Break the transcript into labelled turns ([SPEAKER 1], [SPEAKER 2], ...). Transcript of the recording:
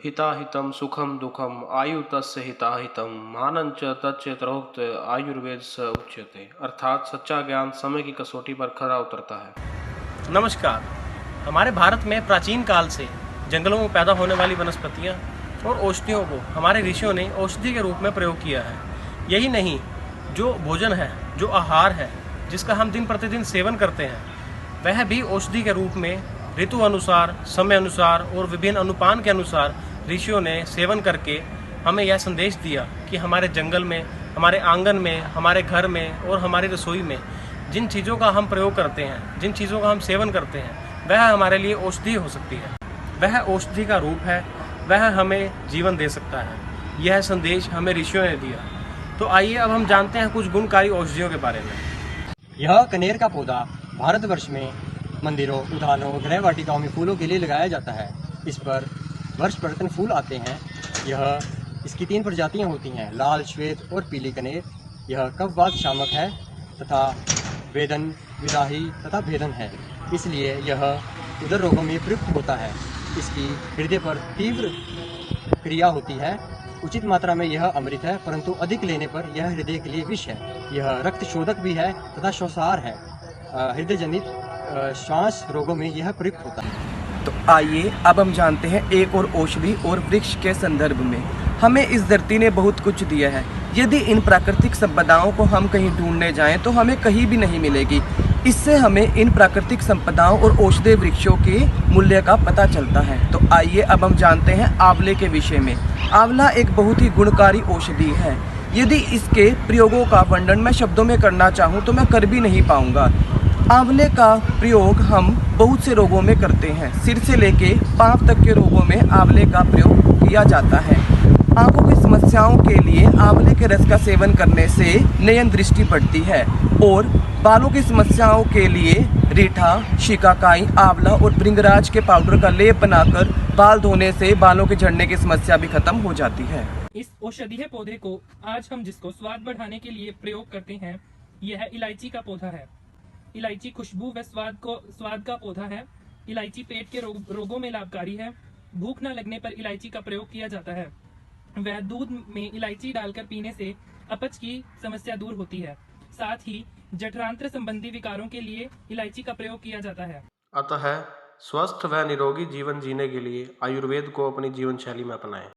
[SPEAKER 1] हिताहितं सुखम दुखम आयु तस्य हिताहितं मानंच तच्च त्रोक्त आयुर्वेद स उच्यते। अर्थात सच्चा ज्ञान समय की कसौटी पर खरा उतरता है।
[SPEAKER 2] नमस्कार। हमारे भारत में प्राचीन काल से जंगलों में पैदा होने वाली वनस्पतियां और औषधियों को हमारे ऋषियों ने औषधि के रूप में प्रयोग किया है। यही नहीं, जो भोजन है, जो आहार है, जिसका हम दिन प्रतिदिन सेवन करते हैं, वह भी औषधि के रूप में ऋतु अनुसार, समय अनुसार और विभिन्न अनुपान के अनुसार ऋषियों ने सेवन करके हमें यह संदेश दिया कि हमारे जंगल में, हमारे आंगन में, हमारे घर में और हमारी रसोई में जिन चीज़ों का हम प्रयोग करते हैं, जिन चीज़ों का हम सेवन करते हैं, वह हमारे लिए औषधि हो सकती है। वह औषधि का रूप है, वह हमें जीवन दे सकता है। यह संदेश हमें ऋषियों ने दिया। तो आइए अब हम जानते हैं कुछ गुणकारी औषधियों के बारे में।
[SPEAKER 3] यह कनेर का पौधा भारतवर्ष में मंदिरों, उद्यानों और गृह वाटिकाओं में फूलों के लिए लगाया जाता है। इस पर वर्ष परिवर्तन फूल आते हैं। इसकी 3 प्रजातियां होती हैं, लाल, श्वेत और पीली कनेर। यह कफवात शामक है तथा वेदन, विदाही तथा भेदन है, इसलिए यह उदर रोगों में प्रयुक्त होता है। इसकी हृदय पर तीव्र क्रिया होती है। उचित मात्रा में यह अमृत है, परंतु अधिक लेने पर यह हृदय के लिए विष है। यह रक्त शोधक भी है तथा श्वासार है। हृदय जनित श्वास रोगों में यह प्रयुक्त होता है।
[SPEAKER 4] तो आइए अब हम जानते हैं एक और औषधि और वृक्ष के संदर्भ में। हमें इस धरती ने बहुत कुछ दिया है। यदि इन प्राकृतिक संपदाओं को हम कहीं ढूंढने जाएं तो हमें कहीं भी नहीं मिलेगी। इससे हमें इन प्राकृतिक संपदाओं और औषधीय वृक्षों के मूल्य का पता चलता है। तो आइए अब हम जानते हैं आंवले के विषय में। आंवला एक बहुत ही गुणकारी औषधि है। यदि इसके प्रयोगों का वर्णन मैं शब्दों में करना चाहूँ तो मैं कर भी नहीं पाऊँगा। आंवले का प्रयोग हम बहुत से रोगों में करते हैं। सिर से लेके पांव तक के रोगों में आंवले का प्रयोग किया जाता है। आंखों की समस्याओं के लिए आंवले के रस का सेवन करने से नयन दृष्टि बढ़ती है और बालों की समस्याओं के लिए रीठा, शिकाकाई, आंवला और भृंगराज के पाउडर का लेप बनाकर बाल धोने से बालों के झड़ने की समस्या भी खत्म हो जाती है।
[SPEAKER 5] इस औषधीय पौधे को आज हम जिसको स्वाद बढ़ाने के लिए प्रयोग करते हैं, यह इलायची का पौधा है। इलायची खुशबू व स्वाद का पौधा है। इलायची पेट के रोगों में लाभकारी है। भूख न लगने पर इलायची का प्रयोग किया जाता है। वह दूध में इलायची डालकर पीने से अपच की समस्या दूर होती है। साथ ही जठरांत्र संबंधी विकारों के लिए इलायची का प्रयोग किया जाता है।
[SPEAKER 1] अतः स्वस्थ व निरोगी जीवन जीने के लिए आयुर्वेद को अपनी जीवन शैली में अपनाएं।